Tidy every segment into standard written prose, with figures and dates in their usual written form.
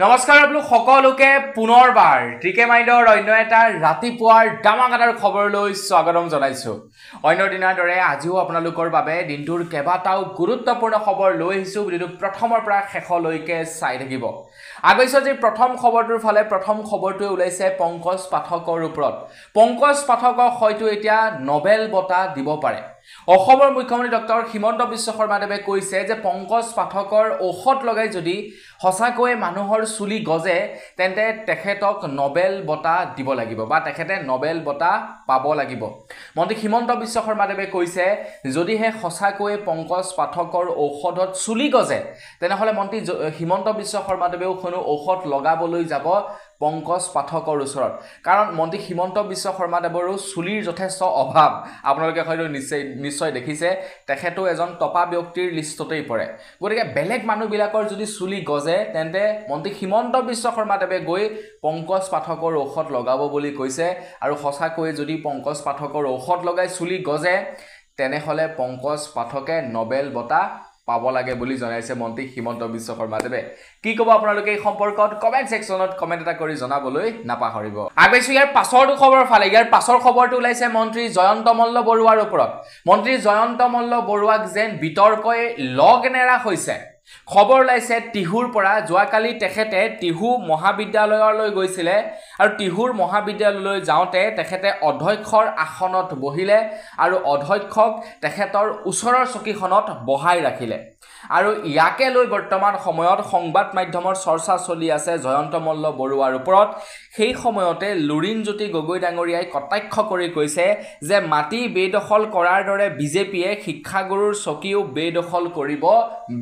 নমস্কাৰ আপোনালোক সকলোকে পুনৰবাৰ ট্ৰিকে মাইণ্ডৰ অন্য এটা ৰাতিপুৱাৰ ডামাকাটাৰ খবৰলৈ স্বাগতম জনাইছো। অন্য দিনৰ দৰে আজিও আপোনালোকৰ বাবে দিনটোৰ কেইবাটাও গুৰুত্বপূৰ্ণ খবৰ লৈ আহিছো। ভিডিঅ'টো প্ৰথমৰ পৰা শেষলৈকে চাই থাকিব। আগৈছো যে প্ৰথম খবৰটোৰ ফালে প্ৰথম খবৰটোৱে ওলাইছে পংকজ পাঠকৰ ওপৰত। পংকজ পাঠকক হয়তো এতিয়া নোবেল বঁটা দিব পাৰে। অসমৰ মুখ্যমন্ত্ৰী ডক্টৰ হিমন্ত বিশ্ব শৰ্মাদেৱে কৈছে যে পংকজ পাঠকৰ ঔষধ লগাই যদি সঁচাকৈ মানুহৰ চুলি গজে তেন্তে তেখেতক নোবেল বঁটা দিব লাগিব বা তেখেতে নোবেল বঁটা পাব লাগিব। মন্ত্ৰী হিমন্ত বিশ্ব শৰ্মাদেৱে কৈছে যদিহে সঁচাকৈ পংকজ পাঠকৰ ঔষধত চুলি গজে তেনেহলে মন্ত্ৰী হিমন্ত বিশ্ব শৰ্মাদেৱেও কোনো ঔষধ লগাবলৈ যাব পংকজ পাঠকৰ ওচৰত। কাৰণ মন্ত্ৰী হিমন্ত বিশ্ব শৰ্মাদেৱৰো চুলিৰ যথেষ্ট অভাৱ। আপোনালোকে হয়তো নিশ্চয় দেখিছে তেখেতো এজন টপা ব্যক্তিৰ লিষ্টতেই পৰে। গতিকে বেলেগ মানুহবিলাকৰ যদি চুলি গজে তেন্তে মন্ত্ৰী হিমন্ত বিশ্ব শৰ্মাদেৱে গৈ পংকজ পাঠকৰ ঔষধ লগাব বুলি কৈছে। আৰু সঁচাকৈ যদি পংকজ পাঠকৰ ঔষধ লগাই চুলি গজে তেনেহলে পংকজ পাঠকে নোবেল বঁটা পাব লাগে বুলি জনাইছে মন্ত্ৰী হিমন্ত বিশ্ব শৰ্মাদেৱে। কি ক'ব আপোনালোকে এই সম্পৰ্কত কমেন্ট সেকশনত কমেন্ট এটা কৰি জনাবলৈ নাপাহৰিব। আগৈছো ইয়াৰ পাছৰটো খবৰ ফালে। ইয়াৰ পাছৰ খবৰটো ওলাইছে মন্ত্ৰী জয়ন্ত মল্ল বৰুৱাৰ ওপৰত। মন্ত্ৰী জয়ন্ত মল্ল বৰুৱাক যেন বিতৰ্কই লগ নেৰা হৈছে। খবৰ ওলাইছে টিহুৰ পৰা। যোৱাকালি তেখেতে টিহু মহাবিদ্যালয়লৈ গৈছিলে আৰু টিহুৰ মহাবিদ্যালয়লৈ যাওঁতে তেখেতে অধ্যক্ষৰ আসনত বহিলে আৰু অধ্যক্ষক তেখেতৰ ওচৰৰ চকীখনত বহাই ৰাখিলে। আৰু ইয়াকে লৈ বৰ্তমান সময়ত সংবাদ মাধ্যমৰ চৰ্চা চলি আছে জয়ন্ত মল্ল বৰুৱাৰ ওপৰত। সেই সময়তে লুৰিণজ্যোতি গগৈ ডাঙৰীয়াই কটাক্ষ কৰি কৈছে যে মাটি বেদখল কৰাৰ দৰে বিজেপিয়ে শিক্ষাগুৰুৰ চকীও বেদখল কৰিব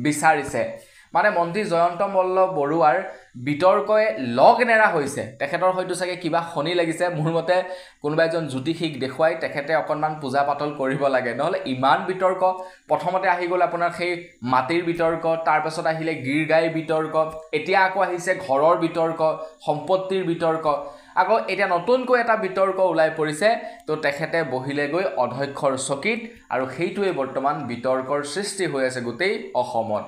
বিচাৰিছে। মানে মন্ত্ৰী জয়ন্ত মল্ল বৰুৱাৰ বিতৰ্কই লগ নেৰা হৈছে। তেখেতৰ হয়তো চাগে কিবা শনি লাগিছে। মোৰ মতে কোনোবা এজন জ্যোতিষীক দেখুৱাই তেখেতে অকণমান পূজা পাতল কৰিব লাগে, নহ'লে ইমান বিতৰ্ক। প্ৰথমতে আহি গ'ল আপোনাৰ সেই মাটিৰ বিতৰ্ক, তাৰপাছত আহিলে গীৰ গাইৰ বিতৰ্ক, এতিয়া আকৌ আহিছে ঘৰৰ বিতৰ্ক, সম্পত্তিৰ বিতৰ্ক, আকৌ এতিয়া নতুনকৈ এটা বিতৰ্ক ওলাই পৰিছে। তো তেখেতে বহিলে গৈ অধ্যক্ষৰ চকীত আৰু সেইটোৱে বৰ্তমান বিতৰ্কৰ সৃষ্টি হৈ আছে গোটেই অসমত।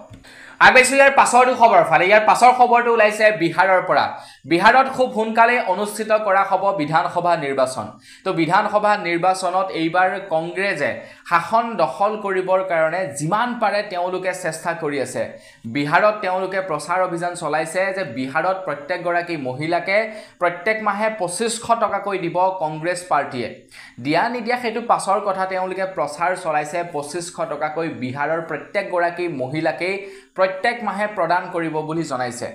আগৈছো ইয়াৰ পাছৰটো খবৰ ফালে। ইয়াৰ পাছৰ খবৰটো ওলাইছে বিহাৰৰ পৰা। বিহাৰত খুব সোনকালে অনুষ্ঠিত কৰা হ'ব বিধানসভা নিৰ্বাচন। তো বিধানসভা নিৰ্বাচনত এইবাৰ কংগ্ৰেছে শাসন দখল কৰিবৰ কাৰণে যিমান পাৰে তেওঁলোকে চেষ্টা কৰি আছে। বিহাৰত তেওঁলোকে প্ৰচাৰ অভিযান চলাইছে যে বিহাৰত প্ৰত্যেকগৰাকী মহিলাকে প্ৰত্যেক মাহে 2500 টকাকৈ দিব কংগ্ৰেছ পাৰ্টিয়ে। দিয়া নিদিয়া সেইটো পাছৰ কথা। তেওঁলোকে প্ৰচাৰ চলাইছে 2500 টকাকৈ বিহাৰৰ প্ৰত্যেকগৰাকী মহিলাকেই প্ৰত্যেক মাহে প্ৰদান কৰিব বুলি জনাইছে।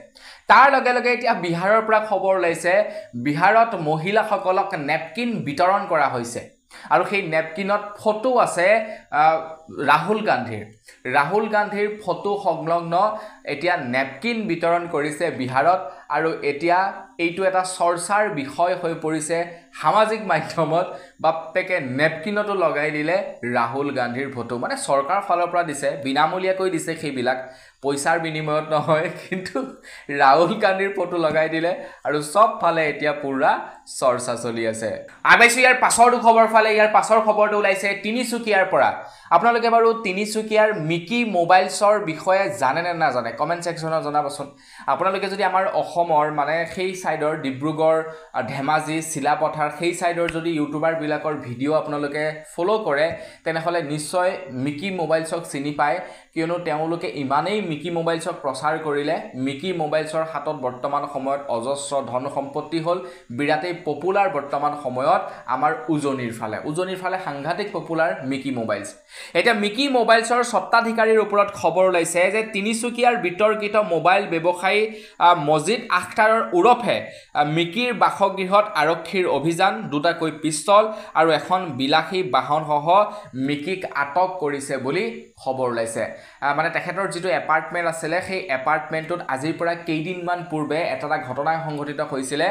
তাৰ লগে লগে এতিয়া বিহাৰৰ পৰা খবৰ ওলাইছে বিহাৰত মহিলাসকলক নেপকিন বিতৰণ কৰা হৈছে। আৰু সেই নেপকিনত ফটো আছে ৰাহুল গান্ধীৰ। ৰাহুল গান্ধীৰ ফটো সংলগ্ন এতিয়া নেপকিন বিতৰণ কৰিছে বিহাৰত। আৰু এতিয়া এইটো এটা চৰ্চাৰ বিষয় হৈ পৰিছে সামাজিক মাধ্যমত। বাপেকে নেপকিনতো লগাই দিলে ৰাহুল গান্ধীৰ ফটো। মানে চৰকাৰ ফালৰ পৰা দিছে, বিনামূলীয়াকৈ দিছে, সেইবিলাক পইচাৰ বিনিময়ত নহয়, কিন্তু ৰাহুল গান্ধীৰ ফটো লগাই দিলে আৰু সব ফালে এতিয়া পুৰা চৰ্চা চলি আছে। আগৈছো ইয়াৰ পাছৰটো খবৰ ফালে। ইয়াৰ পাছৰ খবৰটো ওলাইছে তিনিচুকীয়াৰ পৰা। আপোনালোকে বাৰু তিনিচুকীয়াৰ মিকি মোবাইলছৰ বিষয়ে জানে নে নাজানে কমেন্ট সেকশনত জনাবচোন। আপোনালোকে যদি আমাৰ অসমৰ মানে সেই সাইডৰ ডিব্ৰুগড়, ধেমাজি, চিলাপথাৰ সেই সাইডৰ যদি ইউটিউবাৰবিলাকৰ ভিডিঅ' আপোনালোকে ফলো কৰে তেনেহ'লে নিশ্চয় মিকি মোবাইলছক চিনি পায়। কিয়নো তেওঁলোকে ইমানেই মিকি মোবাইলছক প্ৰচাৰ কৰিলে। মিকি মোবাইলছৰ হাতত বৰ্তমান সময়ত অজস্ৰ ধন সম্পত্তি হ'ল। বিৰাটেই পপুলাৰ বৰ্তমান সময়ত আমাৰ উজনিৰ ফালে সাংঘাতিক পপুলাৰ মিকি মোবাইলছ। এতিয়া মিকি মোবাইলছৰ স্বত্বাধিকাৰীৰ ওপৰত খবৰ ওলাইছে যে তিনিচুকীয়াৰ বিতৰ্কিত মোবাইল ব্যৱসায়ী মজিদ আখতাৰৰ ওৰফে মিকিৰ বাসগৃহত আৰক্ষীৰ অভিযান, 2টাকৈ পিষ্টল আৰু এখন বিলাসী বাহনসহ মিকিক আটক কৰিছে বুলি খবৰ ওলাইছে। মানে তেখেতৰ যিটো এপাৰ্টমেণ্ট আছিলে সেই এপাৰ্টমেণ্টটোত আজিৰ পৰা কেইদিনমান পূৰ্বে এটা ঘটনা সংঘটিত হৈছিলে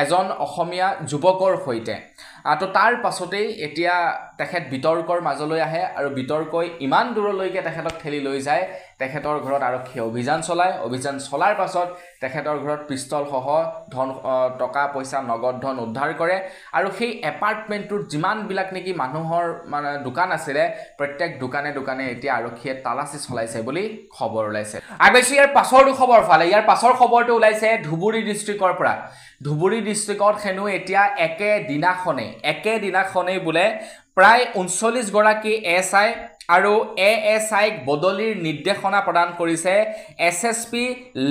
এজন অসমীয়া যুৱকৰ সৈতে। তো তাৰ পাছতেই এতিয়া তেখেত বিতৰ্কৰ মাজলৈ আহে আৰু বিতৰ্কই ইমান দূৰলৈকে তেখেতক ঠেলি লৈ যায় তেখেতৰ ঘৰত আৰক্ষীয়ে অভিযান চলাৰ পাছত তেখেতৰ ঘৰত পিস্তল সহ ধন টকা পইচা নগদ ধন উদ্ধাৰ কৰে আৰু সেই এপাৰ্টমেণ্টটোৰ যিমানবিলাক নেকি মানুহৰ মানে দোকান আছিলে প্ৰত্যেক দোকানে এতিয়া আৰক্ষীয়ে তালাচী চলাইছে বুলি খবৰ ওলাইছে আগেছি ইয়াৰ পাছৰটো খবৰ ফালে ইয়াৰ পাছৰ খবৰটো ওলাইছে ধুবুৰী ডিষ্ট্ৰিক্টৰ পৰা ধুবুৰী ডিষ্ট্ৰিক্টত হেনো এতিয়া একেদিনাখনেই বোলে প্ৰায় 39 গৰাকী এছআই আৰু এএছআইক বদলিৰ নিৰ্দেশনা প্ৰদান কৰিছে এছএছপি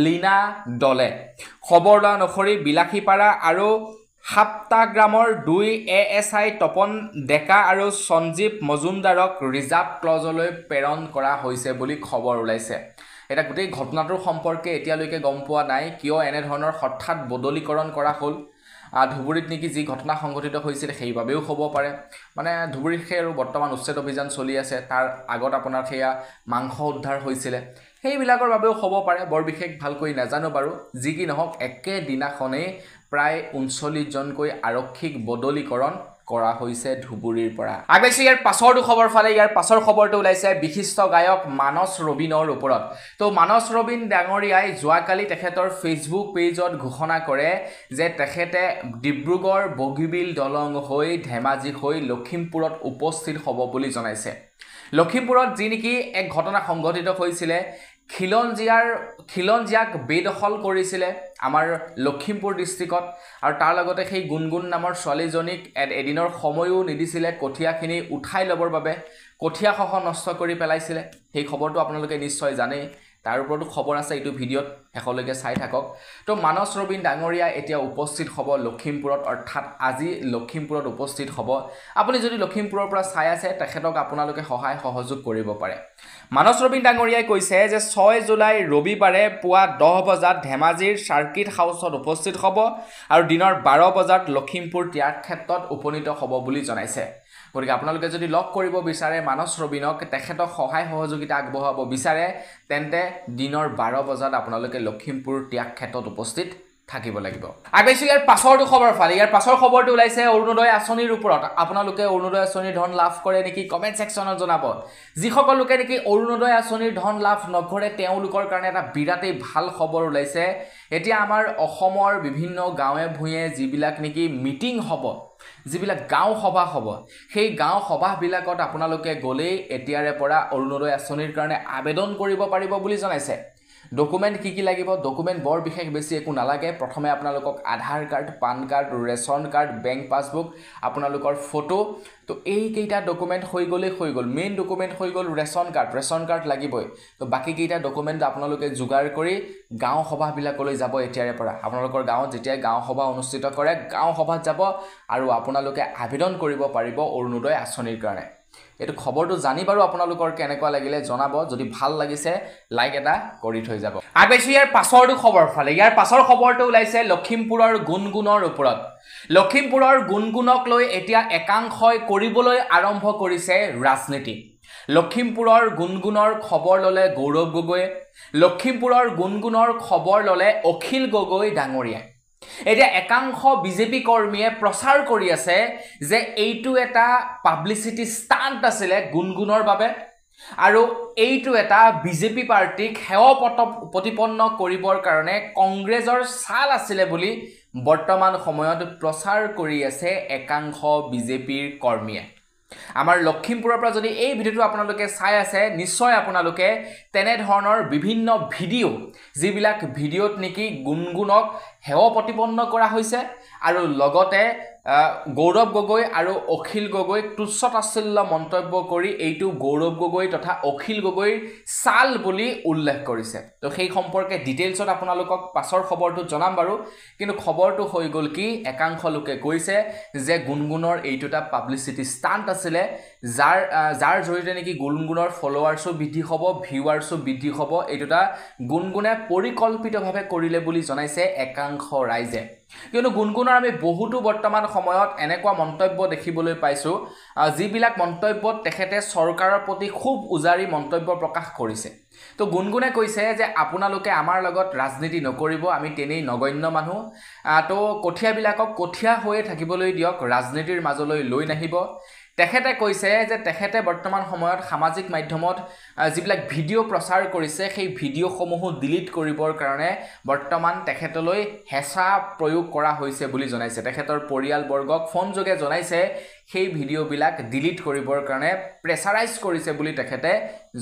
লীনা দলে খবৰ লোৱা অনুসৰি বিলাসীপাৰা আৰু সাপ্তাগ্ৰামৰ 2 এএছআই তপন ডেকা আৰু সঞ্জীৱ মজুমদাৰক ৰিজাৰ্ভ ক্লজলৈ প্ৰেৰণ কৰা হৈছে বুলি খবৰ ওলাইছে এটা গোটেই ঘটনাটোৰ সম্পৰ্কে এতিয়ালৈকে গম পোৱা নাই কিয় এনে ধৰণৰ হঠাৎ বদলীকৰণ কৰা হ'ল ধুবুৰীত নেকি যি ঘটনা সংঘটিত হৈছিল সেইবাবেও হ'ব পাৰে মানে ধুবুৰীত আৰু বৰ্তমান উচ্ছেদ অভিযান চলি আছে তাৰ আগত আপোনাৰ সেয়া মাংস উদ্ধাৰ হৈছিল সেইবিলাকৰ বাবেও হ'ব পাৰে বৰ বিশেষ ভালকৈ নাজানো বাৰু যি কি নহওক একেদিনাখনেই প্ৰায় 39 জনকৈ আৰক্ষীক বদলীকৰণ কৰা হৈছে ধুবুৰীৰ পৰা আগেছি ইয়াৰ পাছৰটো খবৰ ফালে ইয়াৰ পাছৰ খবৰটো ওলাইছে বিশিষ্ট গায়ক মানস ৰবিনৰ ওপৰত তো মানস ৰবিন ডাঙৰীয়াই যোৱাকালি তেখেতৰ ফেচবুক পেজত ঘোষণা কৰে যে তেখেতে ডিব্ৰুগড় বগীবিল দলং হৈ ধেমাজি হৈ লখিমপুৰত উপস্থিত হ'ব বুলি জনাইছে লখিমপুৰত যি নেকি এক ঘটনা সংঘটিত হৈছিলে খিলঞ্জিয়াক বেদখল কৰিছিলে আমাৰ লখিমপুৰ ডিষ্ট্ৰিক্টত আৰু তাৰ লগতে সেই গুণগুণ নামৰ ছোৱালীজনীক এদিনৰ সময়ও নিদিছিলে কঠিয়াখিনি উঠাই ল'বৰ বাবে কঠিয়াসহ নষ্ট কৰি পেলাইছিলে সেই খবৰটো আপোনালোকে নিশ্চয় জানেই তাৰ ওপৰতো খবৰ আছে এইটো ভিডিঅ'ত শেষলৈকে চাই থাকক তো মানস ৰবিন ডাঙৰীয়া এতিয়া উপস্থিত হ'ব লখিমপুৰত অৰ্থাৎ আজি লখিমপুৰত উপস্থিত হ'ব আপুনি যদি লখিমপুৰৰ পৰা চাই আছে তেখেতক আপোনালোকে সহায় সহযোগ কৰিব পাৰে মানস ৰবিন ডাঙৰীয়াই কৈছে যে 6 জুলাই ৰবিবাৰে পুৱা 10 বজাত ধেমাজিৰ সাৰ্কিট হাউচত উপস্থিত হ'ব আৰু দিনৰ 12 বজাত লখিমপুৰ ত্যাগ ক্ষেত্ৰত উপনীত হ'ব বুলি জনাইছে গতিকে আপোনালোকে যদি লগ কৰিব বিচাৰে মানস ৰবিনক তেখেতক সহায় সহযোগিতা আগবঢ়াব বিচাৰে তেন্তে দিনৰ 12 বজাত আপোনালোকে লখিমপুৰ ত্যাগ ক্ষেত্ৰত উপস্থিত থাকিব লাগিব আগেছি ইয়াৰ পাছৰটো খবৰ ফালে ইয়াৰ পাছৰ খবৰটো ওলাইছে অৰুণোদয় আঁচনিৰ ওপৰত আপোনালোকে অৰুণোদয় আঁচনিৰ ধন লাভ কৰে নেকি কমেন্ট সেকশনত জনাব যিসকল লোকে নেকি অৰুণোদয় আঁচনিৰ ধন লাভ নকৰে তেওঁলোকৰ কাৰণে এটা বিৰাটেই ভাল খবৰ ওলাইছে এতিয়া আমাৰ অসমৰ বিভিন্ন গাঁৱে ভূঞে যিবিলাক নেকি মিটিং হ'ব যিবিলাক গাঁও সভা হ'ব সেই গাঁও সভাবিলাকত আপোনালোকে গ'লেই এতিয়াৰে পৰা অৰুণোদয় আঁচনিৰ কাৰণে আবেদন কৰিব পাৰিব বুলি জনাইছে ডকুমেন্ট কি লাগিব ডকুমেন্ট বৰ বিশেষ বেছি একো নালাগে প্ৰথমে আপোনালোকক Aadhaar card PAN card ration card bank passbook আপোনালোকৰ ফটো তো এই কেইটা ডকুমেন্ট হৈ গ'ল মেইন ডকুমেন্ট হৈ গ'ল ৰেচন কাৰ্ড লাগিবই তো বাকি কেইটা ডকুমেন্ট আপোনালোকে যোগাৰ কৰি গাঁও সভাবিলাকলৈ যাব এতিয়াৰে পৰা আপোনালোকৰ গাঁৱত যেতিয়া গাঁও সভা অনুষ্ঠিত কৰে গাঁও সভাত যাব আৰু আপোনালোকে আবেদন কৰিব পাৰিব অৰুণোদয় আঁচনিৰ কাৰণে এটো খবৰটো জানি বাৰু আপোনালোকৰ কেনেকুৱা লাগিলে জনাব যদি ভাল লাগিছে লাইক এটা কৰি থৈ যাব আগেছি ইয়াৰ পাছৰটো খবৰ ফালে ইয়াৰ পাছৰ খবৰটো ওলাইছে লখিমপুৰৰ গুণগুণৰ ওপৰত লখিমপুৰৰ গুণগুণক লৈ এতিয়া একাংশই কৰিবলৈ আৰম্ভ কৰিছে ৰাজনীতি লখিমপুৰৰ গুণগুণৰ খবৰ ললে গৌৰৱ গগৈ লখিমপুৰৰ গুণগুণৰ খবৰ ললে অখিল গগৈ ডাঙৰীয়া এতিয়া একাংশ বিজেপি কৰ্মীয়ে প্ৰচাৰ কৰি আছে যে এইটো এটা পাব্লিসিটি ষ্টান্ট আছিল গুণগুণৰ বাবে আৰু এইটো এটা বিজেপি পাৰ্টিক হেয় প্ৰতিপন্ন কৰিবৰ কাৰণে কংগ্ৰেছৰ ছাল আছিল বুলি বৰ্তমান সময়ত প্ৰচাৰ কৰি আছে একাংশ বিজেপিৰ কৰ্মীয়ে আমাৰ লখিমপুৰৰ পৰা যদি এই ভিডিওটো আপোনালোকে চাই আছে নিশ্চয় আপোনালোকে তেনে ধৰণৰ বিভিন্ন ভিডিও যিবিলাক ভিডিওত নেকি গুণগুণক হেয় প্ৰতিপন্ন কৰা হৈছে আৰু লগতে গৌৰৱ গগৈ আৰু অখিল গগৈ তুচ্ছতাচ্ছিল্য মন্তব্য কৰি এইটো গৌৰৱ গগৈ তথা অখিল গগৈৰ সাল বুলি উল্লেখ কৰিছে তো সেই সম্পৰ্কে ডিটেইলছত আপোনালোকক পাছৰ খবৰটো জনাম বাৰু কিন্তু খবৰটো হৈ গ'ল কি একাংশ লোকে কৈছে যে গুণগুণৰ এইটোটা পাব্লিসিটি ষ্টান্ট আছিল যাৰ জৰিয়তে নেকি গুণগুণৰ ফলোৱাৰ্সো বৃদ্ধি হ'ব ভিউৱাৰ্সো বৃদ্ধি হ'ব এইটোটা গুণগুণে পৰিকল্পিতভাৱে কৰিলে বুলি জনাইছে একাংশ ৰাইজে কিন্তু গুণগুণৰ আমি বহুতো বৰ্তমান সময়ত এনেকুৱা মন্তব্য দেখিবলৈ পাইছো যিবিলাক মন্তব্যত তেখেতে চৰকাৰৰ প্ৰতি খুব উজাৰি মন্তব্য প্ৰকাশ কৰিছে তো গুণগুণে কৈছে যে আপোনালোকে আমাৰ লগত ৰাজনীতি নকৰিব, আমি তেনেই নগণ্য মানুহ, তো কঠীয়াবিলাকক কঠীয়া হৈয়ে থাকিবলৈ দিয়ক, ৰাজনীতিৰ মাজলৈ লৈ নাহিব। তেখেতে কৈছে যে তেখেতে বৰ্তমান সময়ত সামাজিক মাধ্যমত যিবিলাক ভিডিঅ' প্ৰচাৰ কৰিছে সেই ভিডিঅ'সমূহো ডিলিট কৰিবৰ কাৰণে বৰ্তমান তেখেতলৈ হেঁচা প্ৰয়োগ কৰা হৈছে বুলি জনাইছে। তেখেতৰ পৰিয়ালবৰ্গক ফোনযোগে জনাইছে সেই ভিডিঅ'বিলাক ডিলিট কৰিবৰ কাৰণে প্ৰেছাৰাইজ কৰিছে বুলি তেখেতে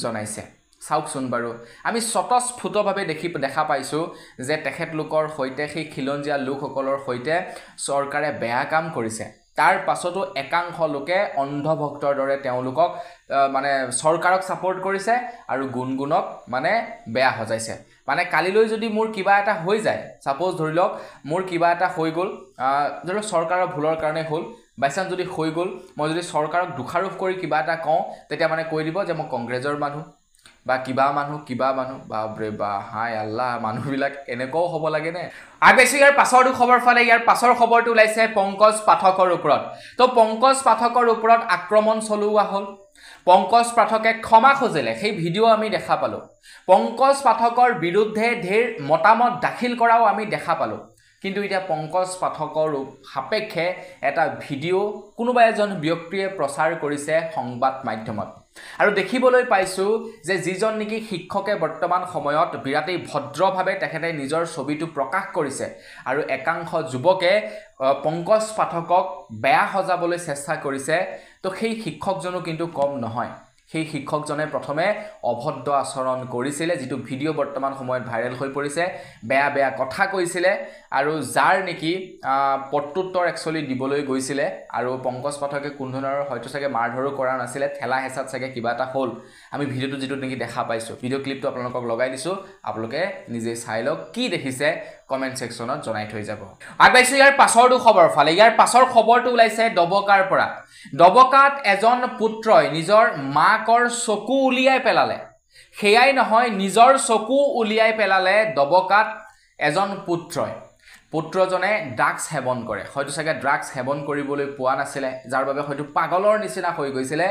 জনাইছে। চাওকচোন বাৰু, আমি স্বতঃস্ফূৰ্তভাৱে দেখা পাইছোঁ যে তেখেতলোকৰ সৈতে, সেই খিলঞ্জীয়া লোকসকলৰ সৈতে চৰকাৰে বেয়া কাম কৰিছে। তাৰ পাছতো একাংশ লোকে অন্ধভক্তৰ দৰে তেওঁলোকক মানে চৰকাৰক ছাপোৰ্ট কৰিছে আৰু গুণগুণক মানে বেয়া সজাইছে। মানে কালিলৈ যদি মোৰ কিবা এটা হৈ যায়, ছাপ'জ ধৰি লওক মোৰ কিবা এটা হৈ গ'ল, ধৰি লওক চৰকাৰৰ ভুলৰ কাৰণে হ'ল, বাইচান্স যদি হৈ গ'ল, মই যদি চৰকাৰক দোষাৰোপ কৰি কিবা এটা কওঁ, তেতিয়া মানে কৈ দিব যে মই কংগ্ৰেছৰ মানুহ বা কিবা মানুহ বাপৰে বা হাই আল্লাহ, মানুহবিলাক এনেকুৱাও হ'ব লাগেনে? আগবাইছোঁ ইয়াৰ পাছৰটো খবৰ ফালে। ইয়াৰ পাছৰ খবৰটো ওলাইছে পংকজ পাঠকৰ ওপৰত। তো পংকজ পাঠকৰ ওপৰত আক্ৰমণ চলোৱা হ'ল। পংকজ পাঠকে ক্ষমা খুজিলে, সেই ভিডিঅ' আমি দেখা পালোঁ। পংকজ পাঠকৰ বিৰুদ্ধে ঢেৰ মতামত দাখিল কৰাও আমি দেখা পালোঁ। কিন্তু এতিয়া পংকজ পাঠকৰ সাপেক্ষে এটা ভিডিঅ' কোনোবা এজন ব্যক্তিয়ে প্ৰচাৰ কৰিছে সংবাদ মাধ্যমত। আৰু দেখিবলৈ পাইছোঁ যে যিজন নেকি শিক্ষকে বৰ্তমান সময়ত বিৰাটেই ভদ্ৰভাৱে তেখেতে নিজৰ ছবিটো প্ৰকাশ কৰিছে আৰু একাংশ যুৱকে পংকজ পাঠকক বেয়া সজাবলৈ চেষ্টা কৰিছে, তো সেই শিক্ষকজনো কিন্তু কম নহয়। সেই শিক্ষকজনে প্ৰথমে অভদ্ৰ আচৰণ কৰিছিলে, যিটো ভিডিঅ' বৰ্তমান সময়ত ভাইৰেল হৈ পৰিছে। বেয়া বেয়া কথা কৈছিলে আৰু যাৰ নেকি প্ৰত্যুত্তৰ একচুৱেলি দিবলৈ গৈছিলে। আৰু পংকজ পাঠকে কোনো ধৰণৰ হয়তো চাগে মাৰধৰো কৰা নাছিলে, ঠেলা হেঁচাত চাগে কিবা এটা হ'ল। আমি ভিডিঅ'টো যিটো নেকি দেখা পাইছোঁ, ভিডিঅ' ক্লিপটো আপোনালোকক লগাই দিছোঁ, আপোনালোকে নিজে চাই লওক, কি দেখিছে কমেণ্ট ছেকশ্যনত জনাই থৈ যাব। আগবাইছোঁ ইয়াৰ পাছৰটো খবৰ ফালে। ইয়াৰ পাছৰ খবৰটো ওলাইছে ডবকাৰ পৰা। ডবকাত এজন পুত্ৰই নিজৰ মাকৰ চকু উলিয়াই পেলালে। সেয়াই নহয়, নিজৰ চকু উলিয়াই পেলালে ডবকাত এজন পুত্ৰই। পুত্ৰজনে ড্ৰাগছ সেৱন কৰে, হয়তো চাগে ড্ৰাগছ সেৱন কৰিবলৈ পোৱা নাছিলে, যাৰ বাবে হয়তো পাগলৰ নিচিনা হৈ গৈছিলে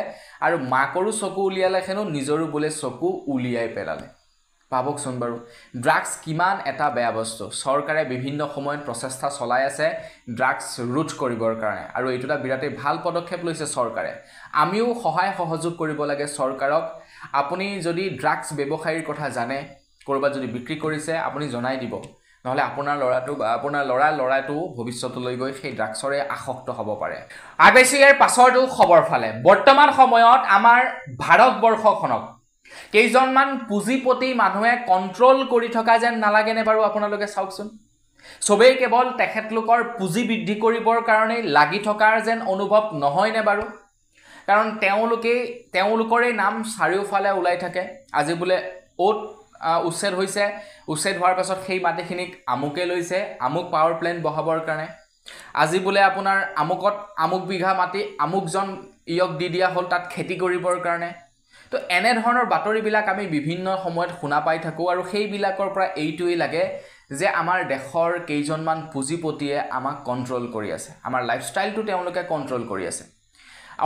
আৰু মাকৰো চকু উলিয়ালে, হেনো নিজৰো বোলে চকু উলিয়াই পেলালে। ভাবকচোন বাৰু, ড্ৰাগছ কিমান এটা বেয়া বস্তু। চৰকাৰে বিভিন্ন সময়ত প্ৰচেষ্টা চলাই আছে ড্ৰাগছ ৰোধ কৰিবৰ কাৰণে, আৰু এইটো এটা বিৰাটেই ভাল পদক্ষেপ লৈছে চৰকাৰে। আমিও সহায় সহযোগ কৰিব লাগে চৰকাৰক। আপুনি যদি ড্ৰাগছ ব্যৱসায়ীৰ কথা জানে, ক'ৰবাত যদি বিক্ৰী কৰিছে, আপুনি জনাই দিব, নহ'লে আপোনাৰ ল'ৰাটো বা আপোনাৰ ল'ৰাটো ভৱিষ্যতলৈ গৈ সেই ড্ৰাগছৰে আসক্ত হ'ব পাৰে। আগবাইছোঁ ইয়াৰ পাছৰটো খবৰ ফালে। বৰ্তমান সময়ত আমাৰ ভাৰতবৰ্ষখনক কেইজনমান পুঁজিপতি মানুহে কণ্ট্ৰল কৰি থকা যেন নালাগেনে বাৰু? আপোনালোকে চাওকচোন, চবেই কেৱল তেখেতলোকৰ পুঁজি বৃদ্ধি কৰিবৰ কাৰণেই লাগি থকাৰ যেন অনুভৱ নহয়নে বাৰু? কাৰণ তেওঁলোকৰে নাম চাৰিওফালে ওলাই থাকে। আজি বোলে অ'ত উচ্ছেদ হৈছে, উচ্ছেদ হোৱাৰ পাছত সেই মাটিখিনিক আমুকে লৈছে, আমুক পাৱাৰ প্লেণ্ট বহাবৰ কাৰণে। আজি বোলে আপোনাৰ আমুক বিঘা মাটি আমুকজন ইয়ক দি দিয়া হ'ল তাত খেতি কৰিবৰ কাৰণে। তো এনেধৰণৰ বাতৰিবিলাক আমি বিভিন্ন সময়ত শুনা পাই থাকোঁ, আৰু সেইবিলাকৰ পৰা এইটোৱেই লাগে যে আমাৰ দেশৰ কেইজনমান পুঁজিপতিয়ে আমাক কণ্ট্ৰল কৰি আছে, আমাৰ লাইফষ্টাইলটো তেওঁলোকে কণ্ট্ৰল কৰি আছে।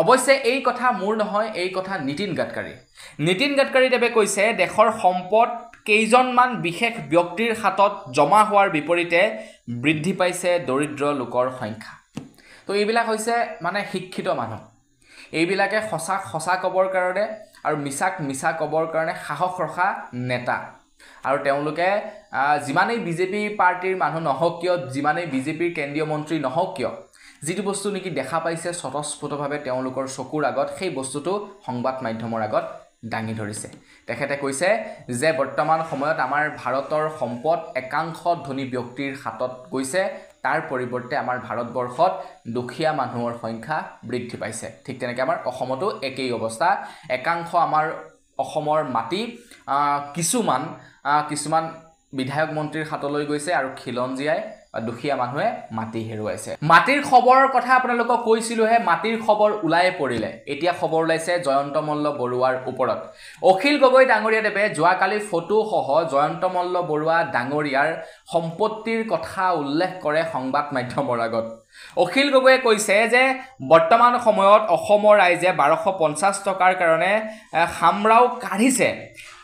অৱশ্যে এই কথা মোৰ নহয়, এই কথা নীতিন গাডকাৰীদেৱে কৈছে দেশৰ সম্পদ কেইজনমান বিশেষ ব্যক্তিৰ হাতত জমা হোৱাৰ বিপৰীতে বৃদ্ধি পাইছে দৰিদ্ৰ লোকৰ সংখ্যা। তো এইবিলাক হৈছে মানে শিক্ষিত মানুহ, এইবিলাকে সঁচা ক'বৰ কাৰণে আৰু মিছা ক'বৰ কাৰণে সাহস ৰখা নেতা। আৰু তেওঁলোকে যিমানেই বিজেপি পাৰ্টিৰ মানুহ নহওক কিয়, যিমানেই বিজেপিৰ কেন্দ্ৰীয় মন্ত্ৰী নহওক কিয়, যিটো বস্তু নেকি দেখা পাইছে স্বতঃস্ফূৰ্তভাৱে তেওঁলোকৰ চকুৰ আগত, সেই বস্তুটো সংবাদ মাধ্যমৰ আগত দাঙি ধৰিছে। তেখেতে কৈছে যে বৰ্তমান সময়ত আমাৰ ভাৰতৰ সম্পদ একাংশ ধনী ব্যক্তিৰ হাতত গৈছে, তাৰ পৰিৱৰ্তে আমাৰ ভাৰতবৰ্ষত দুখীয়া মানুহৰ সংখ্যা বৃদ্ধি পাইছে। ঠিক তেনেকৈ আমাৰ অসমতো একেই অৱস্থা। একাংশ আমাৰ অসমৰ মাটি কিছুমান বিধায়ক মন্ত্ৰীৰ হাতলৈ গৈছে আৰু খিলঞ্জীয়াই দুখীয়া মানুহে মাটি হেৰুৱাইছে মাটিৰ খবৰৰ কথা আপোনালোকক কৈছিলোহে মাটিৰ খবৰ ওলাই পৰিলে এতিয়া খবৰ ওলাইছে জয়ন্ত মল্ল বৰুৱাৰ ওপৰত অখিল গগৈ ডাঙৰীয়াদেৱে যোৱাকালি ফটো সহ জয়ন্ত মল্ল বৰুৱা ডাঙৰীয়াৰ সম্পত্তিৰ কথা উল্লেখ কৰে সংবাদ মাধ্যমৰ আগত অখিল গগৈয়ে কৈছে যে বৰ্তমান সময়ত অসমৰ ৰাইজে 1250 টকাৰ কাৰণে হামৰাও কাঢ়িছে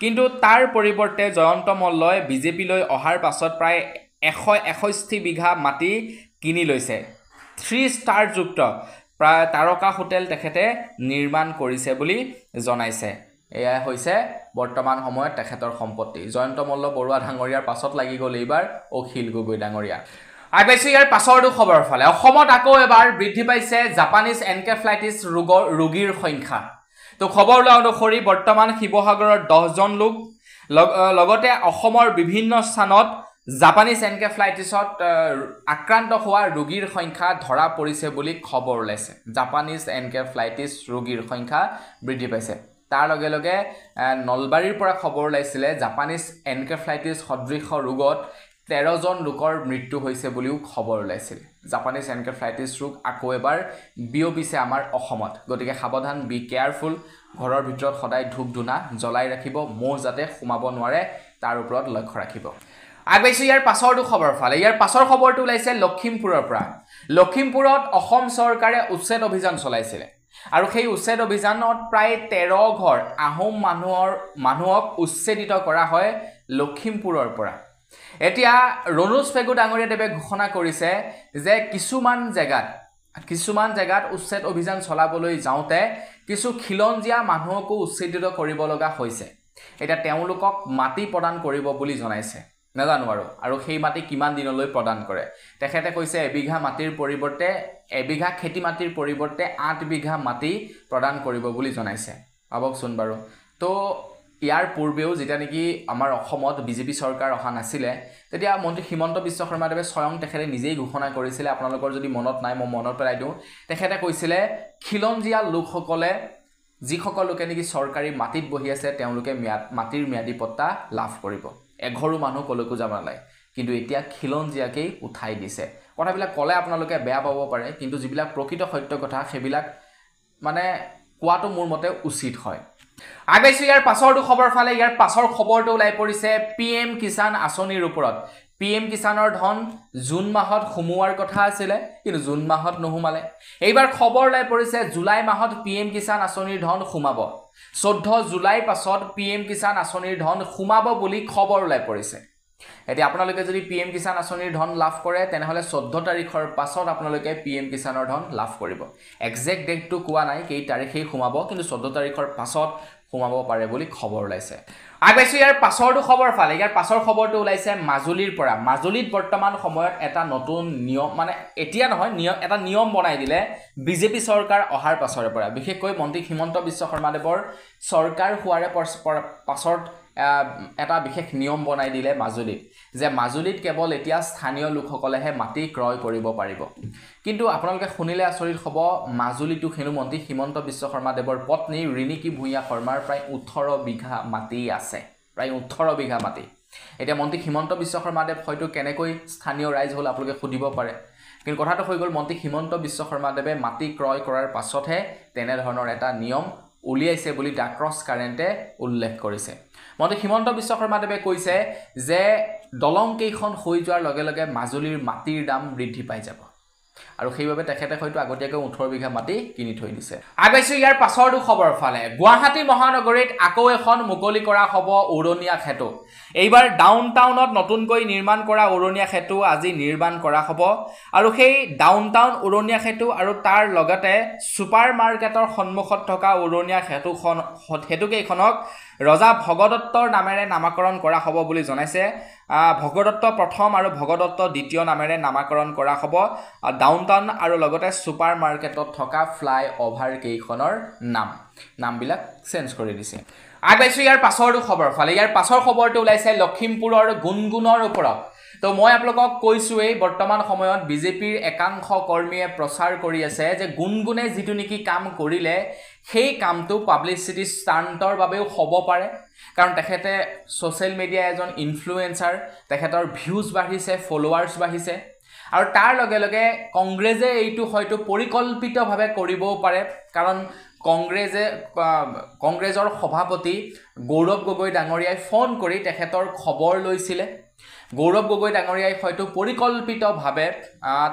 কিন্তু তাৰ পৰিৱৰ্তে জয়ন্ত মল্লই বিজেপিলৈ অহাৰ পাছত প্ৰায় 161 বিঘা মাটি কিনি লৈছে 3 ষ্টাৰ যুক্ত প্ৰায় তাৰকা হোটেল তেখেতে নিৰ্মাণ কৰিছে বুলি জনাইছে এয়া হৈছে বৰ্তমান সময়ত তেখেতৰ সম্পত্তি জয়ন্ত মল্ল বৰুৱা ডাঙৰীয়াৰ পাছত লাগি গ'ল এইবাৰ অখিল গগৈ ডাঙৰীয়া আগবাইছে ইয়াৰ পাছৰটো খবৰ ফালে অসমত আকৌ এবাৰ বৃদ্ধি পাইছে জাপানিজ এনকেফ্লাইটিছ ৰোগীৰ সংখ্যা তো খবৰ লোৱা অনুসৰি বৰ্তমান শিৱসাগৰৰ 10 জন লোক লগতে অসমৰ বিভিন্ন স্থানত জাপানিজ এনকেফ্লাইটিছত আক্ৰান্ত হোৱা ৰোগীৰ সংখ্যা ধৰা পৰিছে বুলি খবৰ ওলাইছে জাপানিজ এনকেফ্লাইটিছ ৰোগীৰ সংখ্যা বৃদ্ধি পাইছে তাৰ লগে লগে নলবাৰীৰ পৰা খবৰ ওলাইছিলে জাপানিজ এনকেফ্লাইটিছ সদৃশ ৰোগত 13 জন লোকৰ মৃত্যু হৈছে বুলিও খবৰ ওলাইছিল জাপানিজ এনকেফ্লাইটিছ ৰোগ আকৌ এবাৰ বিয়পিছে আমাৰ অসমত গতিকে সাৱধান বি কেয়াৰফুল ঘৰৰ ভিতৰত সদায় ধূপ ধূনা জ্বলাই ৰাখিব মহ যাতে সোমাব নোৱাৰে তাৰ ওপৰত লক্ষ্য ৰাখিব আগবাইছো ইয়াৰ পাছৰটো খবৰ ফালে ইয়াৰ পাছৰ খবৰটো ওলাইছে লখিমপুৰৰ পৰা লখিমপুৰত অসম চৰকাৰে উচ্ছেদ অভিযান চলাইছিল আৰু সেই উচ্ছেদ অভিযানত প্ৰায় 13 ঘৰ আহোম মানুহক উচ্ছেদিত কৰা হয় লখিমপুৰৰ পৰা এতিয়া ৰণোজ পেগু ডাঙৰীয়াদেৱে ঘোষণা কৰিছে যে কিছুমান জেগাত উচ্ছেদ অভিযান চলাবলৈ যাওঁতে কিছু খিলঞ্জীয়া মানুহকো উচ্ছেদিত কৰিব লগা হৈছে এতিয়া তেওঁলোকক মাটি প্ৰদান কৰিব বুলি জনাইছে নাজানো আৰু সেই মাটি কিমান দিনলৈ প্ৰদান কৰে তেখেতে কৈছে এবিঘা মাটিৰ পৰিৱৰ্তে এবিঘা খেতি মাটিৰ পৰিৱৰ্তে 8 বিঘা মাটি প্ৰদান কৰিব বুলি জনাইছে আবকচোন বাৰু তো ইয়াৰ পূৰ্বেও যেতিয়া নেকি আমাৰ অসমত বিজেপি চৰকাৰ অহা নাছিলে তেতিয়া মন্ত্ৰী হিমন্ত বিশ্ব শৰ্মাদেৱে স্বয়ং তেখেতে নিজেই ঘোষণা কৰিছিলে আপোনালোকৰ যদি মনত নাই মই মনত পেলাই দিওঁ তেখেতে কৈছিলে খিলঞ্জীয়া লোকসকলে যিসকল লোকে নেকি চৰকাৰী মাটিত বহি আছে তেওঁলোকে মাটিৰ ম্যাদী পট্টা লাভ কৰিব এঘৰো মানুহ কলৈকো যাব নালাগে কিন্তু এতিয়া খিলঞ্জীয়াকেই উঠাই দিছে কথাবিলাক ক'লে আপোনালোকে বেয়া পাব পাৰে কিন্তু যিবিলাক প্ৰকৃত সত্য কথা সেইবিলাক মানে কোৱাটো মোৰ মতে উচিত হয় আগবাইছো ইয়াৰ পাছৰটো খবৰ ফালে ইয়াৰ পাছৰ খবৰটো ওলাই পৰিছে পিএম কিষাণ আঁচনিৰ ওপৰত পিএম কিষাণৰ ধন জুন মাহত সোমোৱাৰ কথা আছিলে কিন্তু জুন মাহত নোসোমালে এইবাৰ খবৰ ওলাই পৰিছে জুলাই মাহত পিএম কিষাণ আঁচনিৰ ধন সোমাব 14 জুলাই পাছত পিএম কিষাণ আঁচনিৰ ধন সোমাব বুলি খবৰ ওলাই পৰিছে এতিয়া আপোনালোকে যদি পিএম কিষাণ আঁচনিৰ ধন লাভ কৰে তেনেহলে 14 তাৰিখৰ পাছত আপোনালোকে পিএম কিষাণৰ ধন লাভ কৰিব এক্সাক্ট ডেটটো কোৱা নাই কেই তাৰিখে সোমাব কিন্তু 14 তাৰিখৰ পাছত সোমাব পাৰে বুলি খবৰ ওলাইছে আগবাইছো ইয়াৰ পাছৰটো খবৰ ফালে ইয়াৰ পাছৰ খবৰটো ওলাইছে মাজুলীৰ পৰা মাজুলীত বৰ্তমান সময়ত এটা নতুন নিয়ম মানে এতিয়া নহয় এটা নিয়ম বনাই দিলে বিজেপি চৰকাৰ অহাৰ পাছৰে পৰা বিশেষকৈ মন্ত্ৰী হিমন্ত বিশ্ব শৰ্মাদেৱৰ চৰকাৰ হোৱাৰে পাছত এটা বিশেষ নিয়ম বনাই দিলে মাজুলীত যে মাজুলীত কেৱল এতিয়া স্থানীয় লোকসকলেহে মাটি ক্ৰয় কৰিব পাৰিব কিন্তু আপোনালোকে শুনিলে আচৰিত হ'ব মাজুলীটো হেনু মন্ত্ৰী হিমন্ত বিশ্ব শৰ্মাদেৱৰ পত্নী ৰিণিকী ভূঞা শৰ্মাৰ প্ৰায় 18 বিঘা মাটি আছে প্ৰায় 18 বিঘা মাটি এতিয়া মন্ত্ৰী হিমন্ত বিশ্ব শৰ্মাদেৱ হয়তো কেনেকৈ স্থানীয় ৰাইজ হ'ল আপোনালোকে সুধিব পাৰে কিন্তু কথাটো হৈ গ'ল মন্ত্ৰী হিমন্ত বিশ্ব শৰ্মাদেৱে মাটি ক্ৰয় কৰাৰ পাছতহে তেনে ধৰণৰ এটা নিয়ম উলিয়াইছে বুলি ডাক্ৰছ কাৰেণ্টে উল্লেখ কৰিছে মন্ত্ৰী হিমন্ত বিশ্ব শৰ্মাদেৱে কৈছে যে দলং কেইখন হৈ যোৱাৰ লগে লগে মাজুলীৰ মাটিৰ দাম বৃদ্ধি পাই যাব আৰু সেইবাবে তেখেতে হয়তো আগতীয়াকৈ 18 বিঘা মাটি কিনি থৈ দিছে আগবাইছো ইয়াৰ পাছৰটো খবৰ ফালে গুৱাহাটী মহানগৰীত আকৌ এখন মুকলি কৰা হ'ব উৰণীয়া সেতু এইবাৰ ডাউনটাউনত নতুনকৈ নিৰ্মাণ কৰা উৰণীয়া সেতু আজি নিৰ্মাণ কৰা হ'ব আৰু সেই ডাউনটাউন উৰণীয়া সেতু আৰু তাৰ লগতে সুপাৰ মাৰ্কেটৰ সন্মুখত থকা উৰণীয়া সেতুকেইখনক ৰজা ভগদত্তৰ নামেৰে নামকৰণ কৰা হ'ব বুলি জনাইছে ভগদত্ত প্ৰথম আৰু ভগদত্ত দ্বিতীয় নামেৰে নামকৰণ কৰা হ'ব ডাউনটাউন আৰু লগতে সুপাৰ মাৰ্কেটত থকা ফ্লাই অভাৰ কেইখনৰ নামবিলাক চেঞ্জ কৰি দিছে আগবাইছো ইয়াৰ পাছৰটো খবৰ ফালে ইয়াৰ পাছৰ খবৰটো ওলাইছে লখিমপুৰৰ গুণগুণৰ ওপৰত তো মই আপোনালোকক কৈছোৱেই বৰ্তমান সময়ত বিজেপিৰ একাংশ কৰ্মীয়ে প্ৰচাৰ কৰি আছে যে গুণগুণে যিটো নেকি কাম কৰিলে সেই কামটো পাব্লিচিটি ষ্টাণ্টৰ বাবেও হ'ব পাৰে কাৰণ তেখেতে সোশ্যাল মিডিয়া এজন ইনফ্লুৱেঞ্চাৰ তেখেতৰ ভিউজ বাঢ়িছে ফলোৱাৰ্ছ বাঢ়িছে আৰু তাৰ লগে লগে কংগ্ৰেছে এইটো হয়তো পৰিকল্পিতভাৱে কৰিবও পাৰে কাৰণ কংগ্ৰেছৰ সভাপতি গৌৰৱ গগৈ ডাঙৰীয়াই ফোন কৰি তেখেতৰ খবৰ লৈছিলে গৌৰৱ গগৈ ডাঙৰীয়াই হয়তো পৰিকল্পিতভাৱে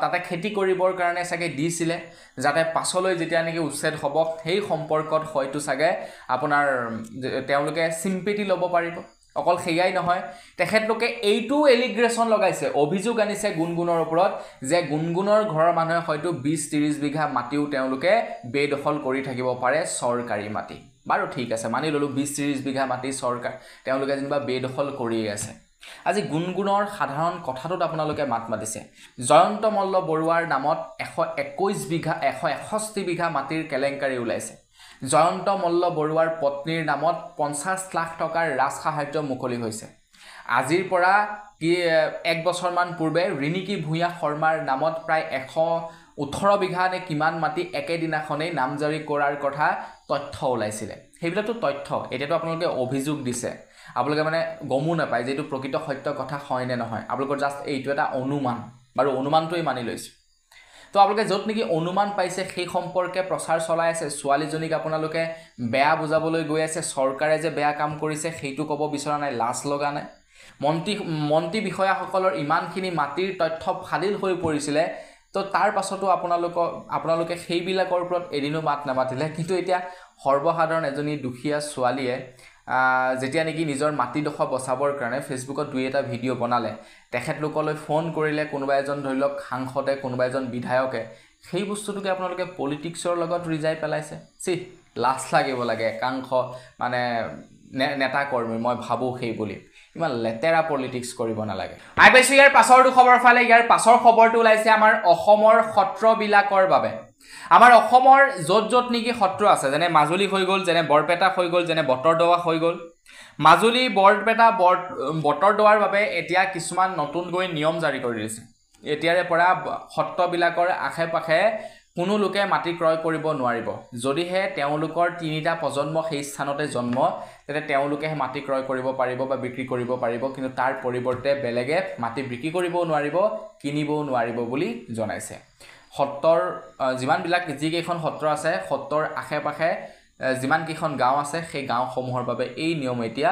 তাতে খেতি কৰিবৰ কাৰণে চাগে দিছিলে যাতে পাছলৈ যেতিয়া নেকি উচ্ছেদ হ'ব সেই সম্পৰ্কত হয়তো চাগে আপোনাৰ তেওঁলোকে সিম্পেথি ল'ব পাৰিব অকল সেয়াই নহয় তেখেতলোকে এইটো এলিগ্ৰেশ্যন লগাইছে অভিযোগ আনিছে গুণগুণৰ ওপৰত যে গুণগুণৰ ঘৰৰ মানুহে হয়তো 20-30 বিঘা মাটিও তেওঁলোকে বেদখল কৰি থাকিব পাৰে চৰকাৰী মাটি বাৰু ঠিক আছে মানি ললো 20-30 বিঘা মাটি চৰকাৰ তেওঁলোকে যেনিবা বেদখল কৰিয়ে আছে আজি গুণগুণৰ সাধাৰণ কথাটোত আপোনালোকে মাত মাতিছে জয়ন্ত মল্ল বৰুৱাৰ নামত 161 বিঘা মাটিৰ কেলেংকাৰী ওলাইছে জয়ন্ত মল্ল বৰুৱাৰ পত্নীৰ নামত 50 লাখ টকাৰ ৰাজসাহায্য মুকলি হৈছে আজিৰ পৰা এক বছৰমান পূৰ্বে ৰিনিকি ভূঞা শৰ্মাৰ নামত প্ৰায় 118 বিঘা নে কিমান মাটি একেদিনাখনেই নামজাৰি কৰাৰ কথা তথ্য ওলাইছিলে সেইবিলাকতো তথ্য এতিয়াতো আপোনালোকে অভিযোগ দিছে আপোনালোকে মানে গমো নাপায় যে এইটো প্ৰকৃত সত্য কথা হয় নে নহয় আপোনালোকৰ জাষ্ট এইটো এটা অনুমান বাৰু অনুমানটোই মানি লৈছো তো আপোনালোকে যত নেকি অনুমান পাইছে সেই সম্পৰ্কে প্ৰচাৰ চলাই আছে ছোৱালীজনীক আপোনালোকে বেয়া বুজাবলৈ গৈ আছে চৰকাৰে যে বেয়া কাম কৰিছে সেইটো ক'ব বিচৰা নাই লাজ লগা নাই মন্ত্ৰী বিষয়াসকলৰ ইমানখিনি মাটিৰ তথ্য ফাদিল হৈ পৰিছিলে তো তাৰ পাছতো আপোনালোকে সেইবিলাকৰ ওপৰত এদিনো মাত নামাতিলে কিন্তু এতিয়া সৰ্বসাধাৰণ এজনী দুখীয়া ছোৱালীয়ে যেতিয়া নেকি নিজৰ মাটিডোখৰ বচাবৰ কাৰণে ফেচবুকত দুই এটা ভিডিঅ' বনালে তেখেতলোকলৈ ফোন কৰিলে কোনোবা এজন ধৰি লওক সাংসদে কোনোবা এজন বিধায়কে সেই বস্তুটোকে আপোনালোকে পলিটিক্সৰ লগত ৰিজাই পেলাইছে লাজ লাগিব লাগে একাংশ মানে নেতা কৰ্মী মই ভাবো সেই বুলি ইমান লেতেৰা পলিটিক্স কৰিব নালাগে পাইছো ইয়াৰ পাছৰটো খবৰ ফালে ইয়াৰ পাছৰ খবৰটো ওলাইছে আমাৰ অসমৰ সত্ৰবিলাকৰ বাবে আমাৰ অসমৰ যত নেকি সত্ৰ আছে যেনে মাজুলী হৈ গ'ল যেনে বৰপেটা হৈ গ'ল যেনে বটৰদোৱা হৈ গ'ল মাজুলী বৰপেটা বটৰদোৱাৰ বাবে এতিয়া কিছুমান নতুনকৈ নিয়ম জাৰি কৰি দিছে এতিয়াৰে পৰা সত্ৰবিলাকৰ আশে-পাশে কোনো লোকে মাটি ক্ৰয় কৰিব নোৱাৰিব যদিহে তেওঁলোকৰ তিনিটা প্ৰজন্ম সেই স্থানতে জন্ম তেতে তেওঁলোকে মাটি ক্ৰয় কৰিব পাৰিব বা বিক্ৰী কৰিব পাৰিব কিন্তু তাৰ পৰিৱৰ্তে বেলেগে মাটি বিক্ৰী কৰিবও নোৱাৰিব কিনিবও নোৱাৰিব বুলি জনাইছে সত্ৰৰ যিমানবিলাক যিকেইখন সত্ৰ আছে সত্ৰৰ আশে-পাশে যিমান কেইখন গাঁও আছে সেই গাঁওসমূহৰ বাবে এই নিয়ম এতিয়া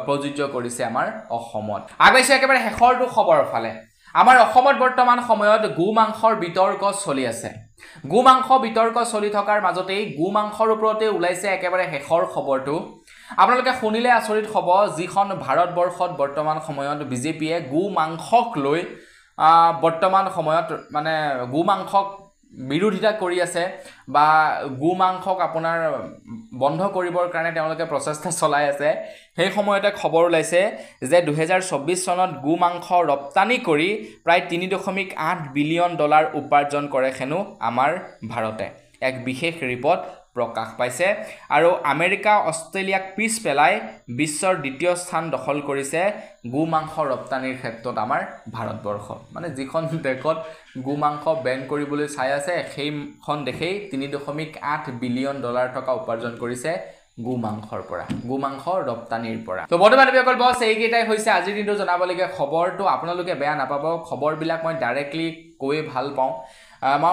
প্ৰযোজ্য কৰিছে আমাৰ অসমত আগৈছে একেবাৰে শেষৰটো খবৰৰ ফালে আমাৰ অসমত বৰ্তমান সময়ত গোমাংসৰ বিতৰ্ক চলি আছে গোমাংস বিতৰ্ক চলি থকাৰ মাজতেই গোমাংসৰ ওপৰতে ওলাইছে একেবাৰে শেষৰ খবৰটো আপোনালোকে শুনিলে আচৰিত হ'ব যিখন ভাৰতবৰ্ষত বৰ্তমান সময়ত বিজেপিয়ে গোমাংসক লৈ বৰ্তমান সময়ত মানে গোমাংসক বিৰোধিতা কৰি আছে বা গোমাংসক আপোনাৰ বন্ধ কৰিবৰ কাৰণে তেওঁলোকে প্ৰচেষ্টা চলাই আছে সেই সময়তে খবৰ ওলাইছে যে 2024 চনত গোমাংস ৰপ্তানি কৰি প্ৰায় 3.8 বিলিয়ন ডলাৰ উপাৰ্জন কৰে হেনো আমাৰ ভাৰতে এক বিশেষ ৰিপৰ্ট প্ৰকাশ পাইছে আৰু আমেৰিকা অষ্ট্ৰেলিয়াক পিছ পেলাই বিশ্বৰ দ্বিতীয় স্থান দখল কৰিছে গোমাংস ৰপ্তানিৰ ক্ষেত্ৰত আমাৰ ভাৰতবৰ্ষ মানে যিখন দেশত গোমাংস বেন কৰিবলৈ চাই আছে সেইখন দেশেই 3.8 বিলিয়ন ডলাৰ টকা উপাৰ্জন কৰিছে গোমাংসৰ পৰা গোমাংস ৰপ্তানিৰ পৰা তো বন্ধু-বান্ধৱীসকল বস এইকেইটাই হৈছে আজিৰ দিনটো জনাবলগীয়া খবৰটো আপোনালোকে বেয়া নাপাব খবৰবিলাক মই ডাইৰেক্টলি কৈ ভাল পাওঁ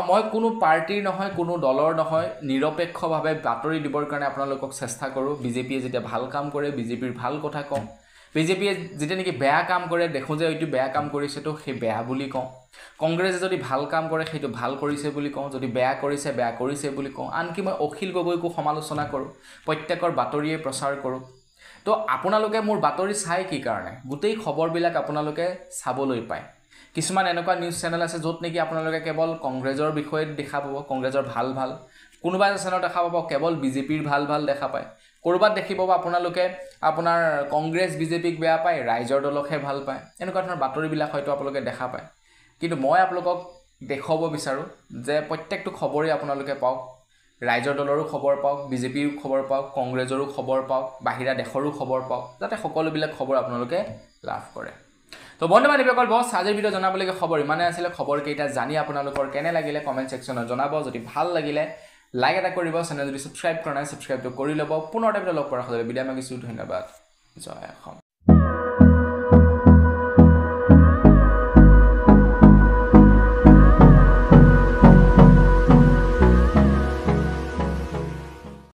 মই কোনো পাৰ্টিৰ নহয় কোনো দলৰ নহয় নিৰপেক্ষভাৱে বাতৰি দিবৰ কাৰণে আপোনালোকক চেষ্টা কৰোঁ বিজেপিয়ে যেতিয়া ভাল কাম কৰে বিজেপিৰ ভাল কথা কওঁ বিজেপিয়ে যেতিয়া নেকি বেয়া কাম কৰে দেখোঁ যে এইটো বেয়া কাম কৰিছে তো সেই বেয়া বুলি কওঁ কংগ্ৰেছে যদি ভাল কাম কৰে সেইটো ভাল কৰিছে বুলি কওঁ যদি বেয়া কৰিছে বুলি কওঁ আনকি মই অখিল গগৈকো সমালোচনা কৰোঁ প্ৰত্যেকৰ বাতৰিয়ে প্ৰচাৰ কৰোঁ তো আপোনালোকে মোৰ বাতৰি চাই কি কাৰণে গোটেই খবৰবিলাক আপোনালোকে চাবলৈ পায় কিছুমান এনেকুৱা নিউজ চেনেল আছে য'ত নেকি আপোনালোকে কেৱল কংগ্ৰেছৰ বিষয়ে দেখা পাব কংগ্ৰেছৰ ভাল কোনোবা এটা চেনেল দেখা পাব কেৱল বিজেপিৰ ভাল দেখা পায় কৰবাত দেখিব আপোনালোকে আপোনাৰ কংগ্ৰেছ বিজেপিক বেয়া পায় ৰাইজৰ দলকহে ভাল পায় এনেকুৱা ধৰণৰ বাতৰিবিলাক হয়তো আপোনালোকে দেখা পায় কিন্তু মই আপোনালোকক দেখাব বিচাৰোঁ যে প্ৰত্যেকটো খবৰে আপোনালোকে পাওক ৰাইজৰ দলৰো খবৰ পাওক বিজেপিৰ খবৰ পাওক কংগ্ৰেছৰো খবৰ পাওক বাহিৰা দেশৰো খবৰ পাওক যাতে সকলোবিলাক খবৰ আপোনালোকে লাভ কৰে তো বন্ধু-বান্ধৱীসকল বস আজিৰ ভিডিঅ' জনাবলগীয়া খবৰ ইমানে আছিলে খবৰ কেইটা জানি আপোনালোকৰ কেনে লাগিলে কমেন্ট সেকশনত জনাব যদি ভাল লাগিলে লাইক এটা কৰিব চেনেল যদি সাবস্ক্ৰাইব কৰা নাই সাবস্ক্ৰাইবটো কৰি ল'ব পুনৰ এটা ভিডিঅ' লগ পোৱাৰ বাবে বিদায় মাগিছোঁ ধন্যবাদ জয় অসম